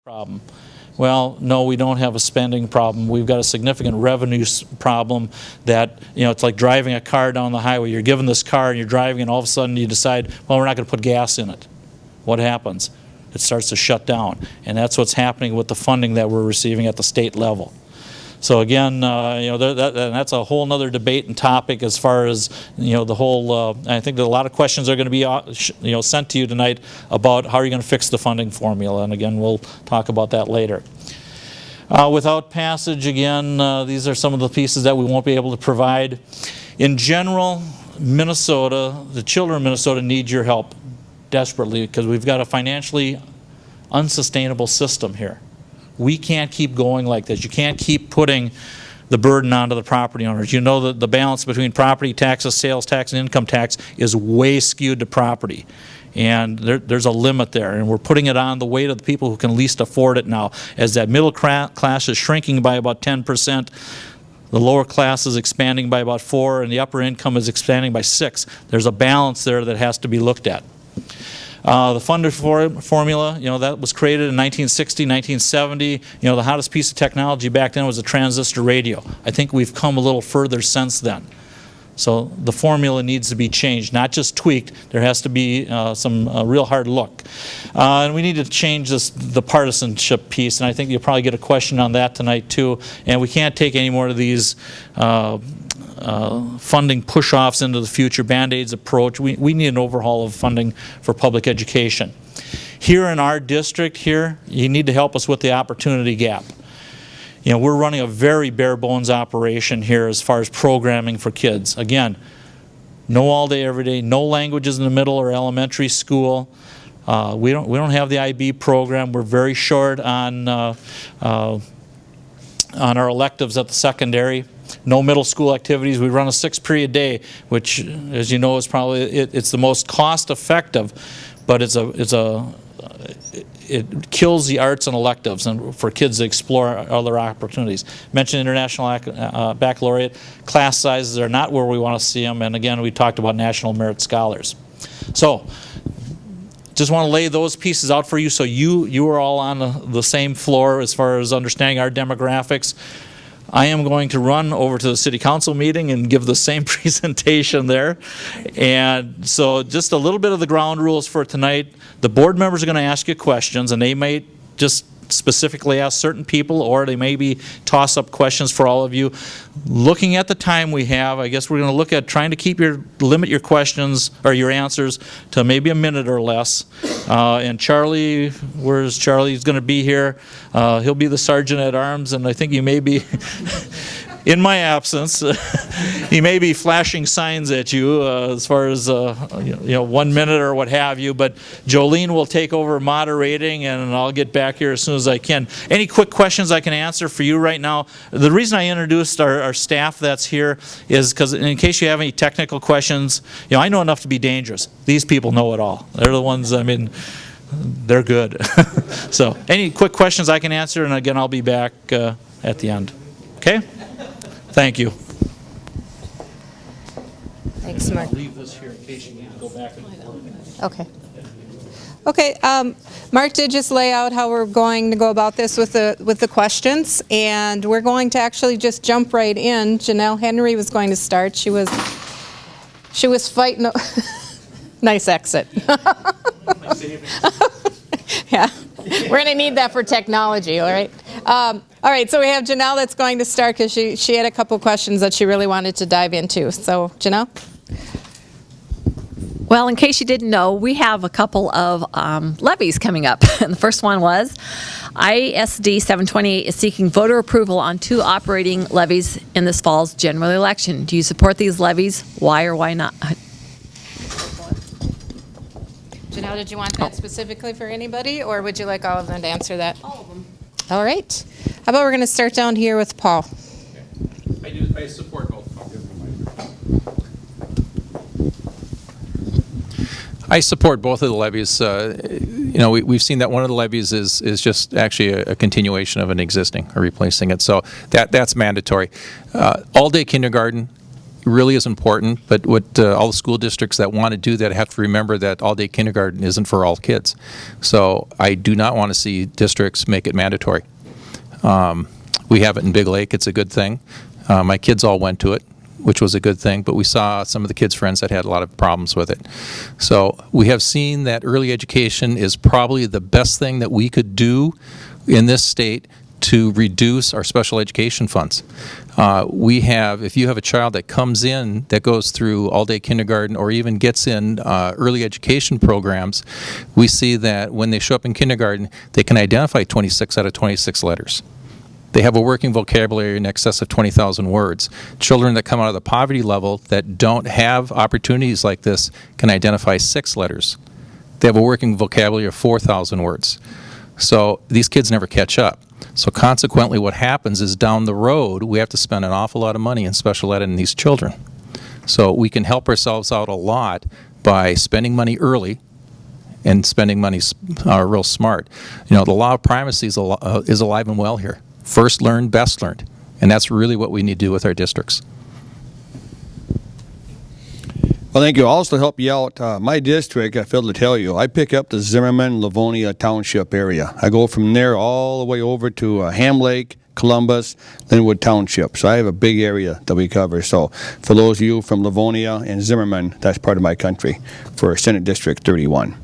problem. Well, no, we don't have a spending problem. We've got a significant revenue problem that, it's like driving a car down the highway. You're given this car and you're driving and all of a sudden you decide, well, we're not going to put gas in it. What happens? It starts to shut down. And that's what's happening with the funding that we're receiving at the state level. So again, that's a whole other debate and topic as far as, the whole, I think that a lot of questions are going to be, sent to you tonight about how are you going to fix the funding formula. And again, we'll talk about that later. Without passage, again, these are some of the pieces that we won't be able to provide. In general, Minnesota, the children of Minnesota need your help desperately because we've got a financially unsustainable system here. We can't keep going like this. You can't keep putting the burden onto the property owners. You know that the balance between property taxes, sales tax, and income tax is way skewed to property. And there's a limit there. And we're putting it on the weight of the people who can least afford it now. As that middle class is shrinking by about 10%, the lower class is expanding by about 4%, and the upper income is expanding by 6%. There's a balance there that has to be looked at. The funded formula, that was created in 1960, 1970. The hottest piece of technology back then was a transistor radio. I think we've come a little further since then. So the formula needs to be changed, not just tweaked. There has to be some real hard look. And we need to change the partisanship piece, and I think you'll probably get a question on that tonight too. And we can't take any more of these funding push-offs into the future, Band-Aids approach. We need an overhaul of funding for public education. Here in our district here, you need to help us with the opportunity gap. We're running a very bare-bones operation here as far as programming for kids. Again, no all day, every day, no languages in the middle or elementary school. We don't have the IB program. We're very short on our electives at the secondary. No middle school activities. We run a 6-period day, which, as you know, is probably it's the most cost-effective, but it kills the arts and electives and for kids to explore other opportunities. Mentioned international baccalaureate. Class sizes are not where we want to see them, and again, we talked about national merit scholars. So, just want to lay those pieces out for you so you are all on the same floor as far as understanding our demographics. I am going to run over to the city council meeting and give the same presentation there. And so just a little bit of the ground rules for tonight. The board members are going to ask you questions, and they may just specifically ask certain people, or they maybe toss up questions for all of you. Looking at the time we have, I guess we're going to look at trying to limit your questions or your answers to maybe a minute or less. And Charlie, where's Charlie? He's going to be here. He'll be the sergeant at arms, and I think you may be in my absence, he may be flashing signs at you as far as 1 minute or what have you. But Jolene will take over moderating, and I'll get back here as soon as I can. Any quick questions I can answer for you right now? The reason I introduced our staff that's here is because in case you have any technical questions, I know enough to be dangerous. These people know it all. They're the ones, they're good. So any quick questions I can answer, and again, I'll be back at the end. Okay? Thank you. Thanks, Mark. I'll leave this here in case you need to go back and forth. Okay. Okay. Mark did just lay out how we're going to go about this with the questions, and we're going to actually just jump right in. Janelle Henry was going to start. She was fighting. Nice exit. Yeah, we're going to need that for technology. All right. All right, so we have Janelle that's going to start because she had a couple questions that she really wanted to dive into. So, Janelle? Well, in case you didn't know, we have a couple of levies coming up. And the first one was ISD 728 is seeking voter approval on 2 operating levies in this fall's general election. Do you support these levies? Why or why not? Janelle, did you want that specifically for anybody, or would you like all of them to answer that? All of them. All right. How about we're going to start down here with Paul? Okay. I support both. I support both of the levies. We've seen that one of the levies is just actually a continuation of an existing or replacing it. So that's mandatory. All-day kindergarten really is important, but what all the school districts that want to do that have to remember that all-day kindergarten isn't for all kids. So I do not want to see districts make it mandatory. We have it in Big Lake. It's a good thing. My kids all went to it, which was a good thing, but we saw some of the kids' friends that had a lot of problems with it. So we have seen that early education is probably the best thing that we could do in this state to reduce our special education funds. If you have a child that comes in that goes through all-day kindergarten or even gets in early education programs, we see that when they show up in kindergarten, they can identify 26 out of 26 letters. They have a working vocabulary in excess of 20,000 words. Children that come out of the poverty level that don't have opportunities like this can identify 6 letters. They have a working vocabulary of 4,000 words. So these kids never catch up. So consequently, what happens is down the road, we have to spend an awful lot of money in special ed in these children. So we can help ourselves out a lot by spending money early and spending money real smart. You know, the law of primacy is alive and well here. First learned, best learned. And that's really what we need to do with our districts. Well, thank you. Also, to help you out, my district, I failed to tell you, I pick up the Zimmerman, Livonia Township area. I go from there all the way over to Ham Lake, Columbus, Linwood Township. So I have a big area that we cover. So for those of you from Livonia and Zimmerman, that's part of my country for Senate District 31.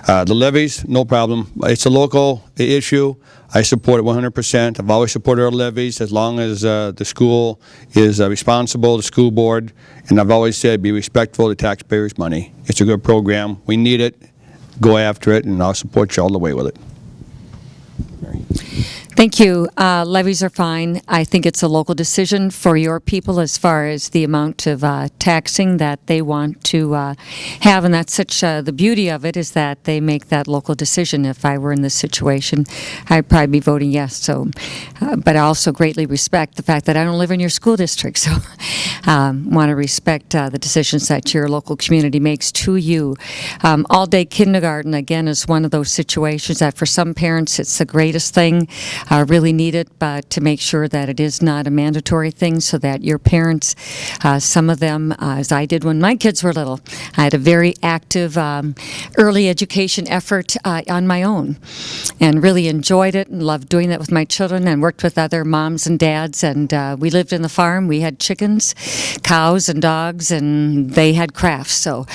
The levies, no problem. It's a local issue. I support it 100%. I've always supported our levies as long as the school is responsible, the school board, and I've always said be respectful of the taxpayers' money. It's a good program. We need it. Go after it, and I'll support you all the way with it. Thank you. Levies are fine. I think it's a local decision for your people as far as the amount of taxing that they want to have, and that's such the beauty of it is that they make that local decision. If I were in this situation, I'd probably be voting yes. So, but I also greatly respect the fact that I don't live in your school district, so want to respect the decisions that your local community makes to you. All-day kindergarten, again, is one of those situations that for some parents it's the greatest thing. Really need it, but to make sure that it is not a mandatory thing so that your parents, some of them, as I did when my kids were little, I had a very active early education effort on my own and really enjoyed it and loved doing that with my children and worked with other moms and dads, and we lived in the farm. We had chickens, cows, and dogs, and they had crafts. So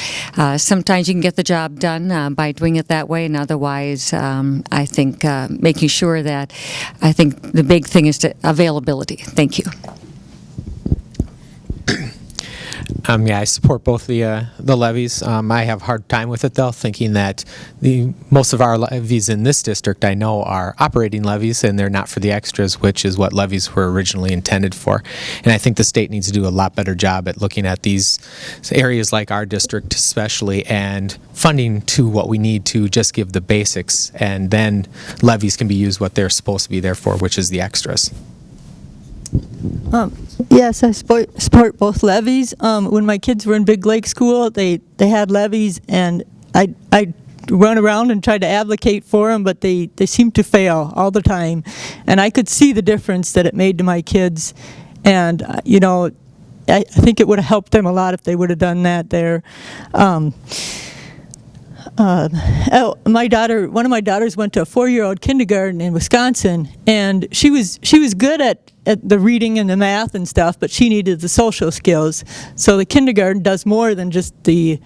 sometimes you can get the job done by doing it that way, and otherwise I think making sure that I think the big thing is availability. Thank you. Yeah, I support both the levies. I have a hard time with it, though, thinking that most of our levies in this district, I know, are operating levies, and they're not for the extras, which is what levies were originally intended for. And I think the state needs to do a lot better job at looking at these areas like our district especially and funding to what we need to just give the basics, and then levies can be used what they're supposed to be there for, which is the extras. Yes, I support both levies. When my kids were in Big Lake School, they had levies, and I run around and try to advocate for them, but they seem to fail all the time. And I could see the difference that it made to my kids. And, you know, I think it would have helped them a lot if they would have done that there. My daughter, one of my daughters went to a 4-year-old kindergarten in Wisconsin, and she was good at the reading and the math and stuff, but she needed the social skills. So the kindergarten does more than just the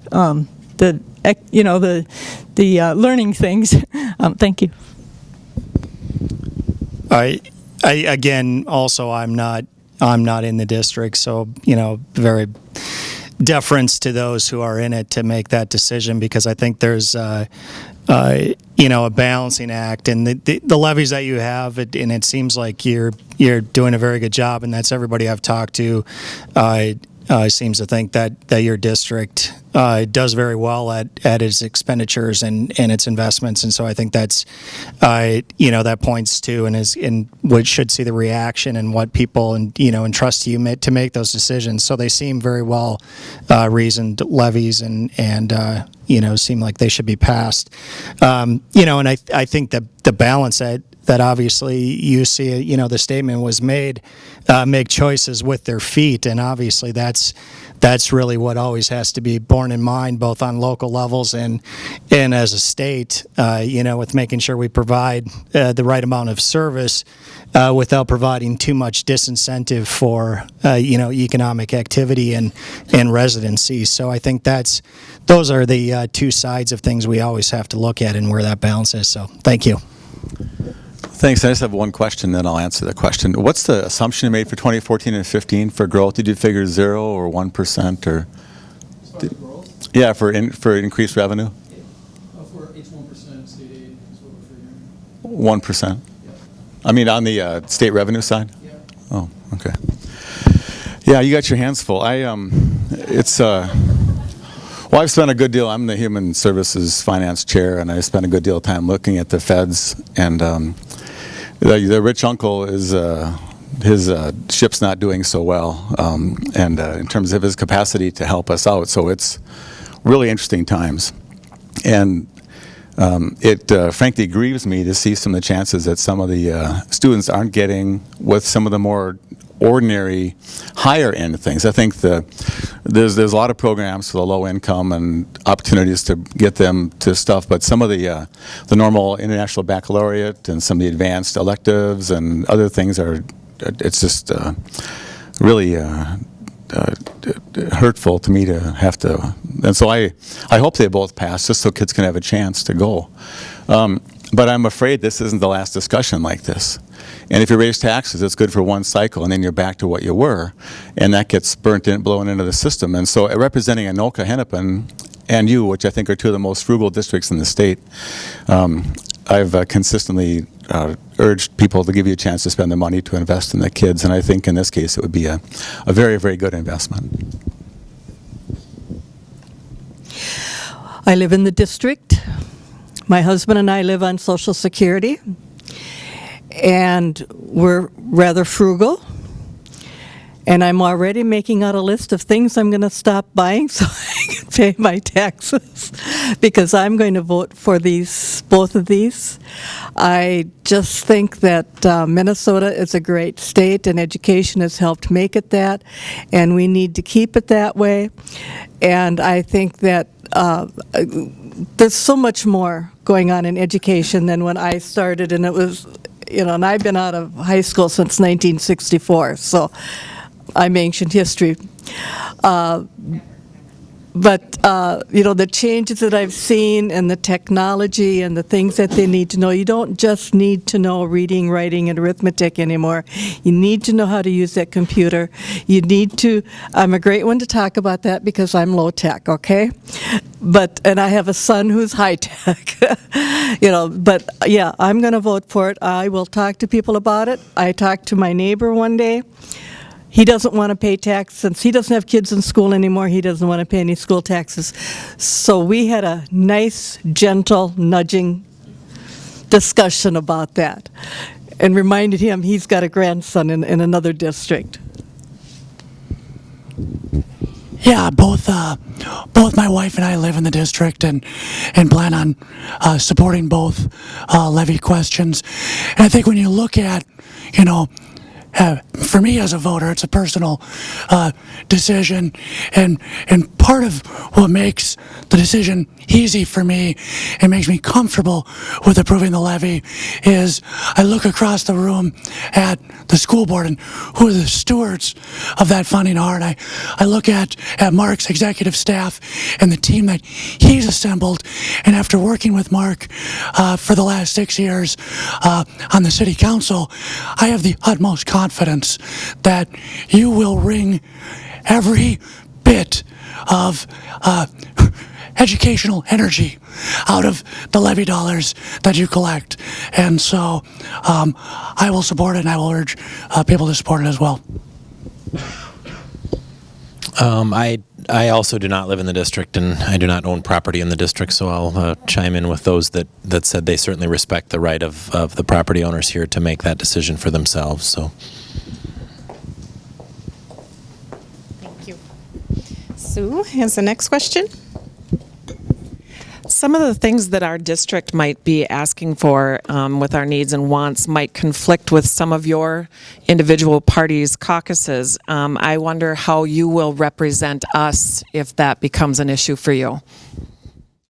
learning things. Thank you. I again also I'm not in the district, so very deference to those who are in it to make that decision, because I think there's a balancing act, and the levies that you have, and it seems like you're doing a very good job, and that's everybody I've talked to seems to think that your district does very well at its expenditures and its investments, and so I think that's that points to and what should see the reaction and what people entrust to you to make those decisions. So they seem very well reasoned levies and seem like they should be passed. And I think that the balance that obviously you see, the statement was made, make choices with their feet, and obviously that's really what always has to be borne in mind, both on local levels and as a state, with making sure we provide the right amount of service without providing too much disincentive for, economic activity and residency. So I think those are the two sides of things we always have to look at and where that balance is. So thank you. Thanks. I just have one question, then I'll answer the question. What's the assumption you made for 2014 and 15 for growth? Did you figure 0 or 1% or? Growth? Yeah, for increased revenue. It's 1% state aid is what we're figuring. 1%. Yeah. I mean, on the state revenue side. Yeah. Oh, okay. Yeah, you got your hands full. Well, I've spent a good deal. I'm the Human Services Finance Chair, and I spent a good deal of time looking at the feds. And the rich uncle is his ship's not doing so well, and in terms of his capacity to help us out. So it's really interesting times, and it frankly grieves me to see some of the chances that some of the students aren't getting with some of the more ordinary higher end things. I think there's a lot of programs for the low income and opportunities to get them to stuff, but some of the normal international baccalaureate and some of the advanced electives and other things it's just really hurtful to me to have to, and so I hope they both pass just so kids can have a chance to go. But I'm afraid this isn't the last discussion like this. And if you raise taxes, it's good for one cycle, and then you're back to what you were, and that gets blown into the system. And so representing Anoka, Hennepin, and you, which I think are two of the most frugal districts in the state, I've consistently urged people to give you a chance to spend the money to invest in the kids, and I think in this case it would be a very, very good investment. I live in the district. My husband and I live on Social Security, and we're rather frugal. And I'm already making out a list of things I'm going to stop buying so I can pay my taxes, because I'm going to vote for both of these. I just think that Minnesota is a great state, and education has helped make it that, and we need to keep it that way. And I think that there's so much more going on in education than when I started, and it was, and I've been out of high school since 1964, so I'm ancient history. But the changes that I've seen and the technology and the things that they need to know, you don't just need to know reading, writing, and arithmetic anymore. You need to know how to use that computer. You need to, I'm a great one to talk about that because I'm low tech, okay? And I have a son who's high tech, but yeah, I'm going to vote for it. I will talk to people about it. I talked to my neighbor one day. He doesn't want to pay tax. Since he doesn't have kids in school anymore, he doesn't want to pay any school taxes. So we had a nice, gentle, nudging discussion about that, and reminded him he's got a grandson in another district. Yeah, both my wife and I live in the district and plan on supporting both levy questions. And I think when you look at, for me as a voter, it's a personal decision, and part of what makes the decision easy for me and makes me comfortable with approving the levy is I look across the room at the school board and who the stewards of that funding are, and I look at Mark's executive staff and the team that he's assembled, and after working with Mark for the last 6 years on the city council, I have the utmost confidence that you will wring every bit of educational energy out of the levy dollars that you collect. And so I will support it, and I will urge people to support it as well. I also do not live in the district, and I do not own property in the district, so I'll chime in with those that said they certainly respect the right of the property owners here to make that decision for themselves. So. Thank you. Sue has the next question. Some of the things that our district might be asking for with our needs and wants might conflict with some of your individual parties' caucuses. I wonder how you will represent us if that becomes an issue for you.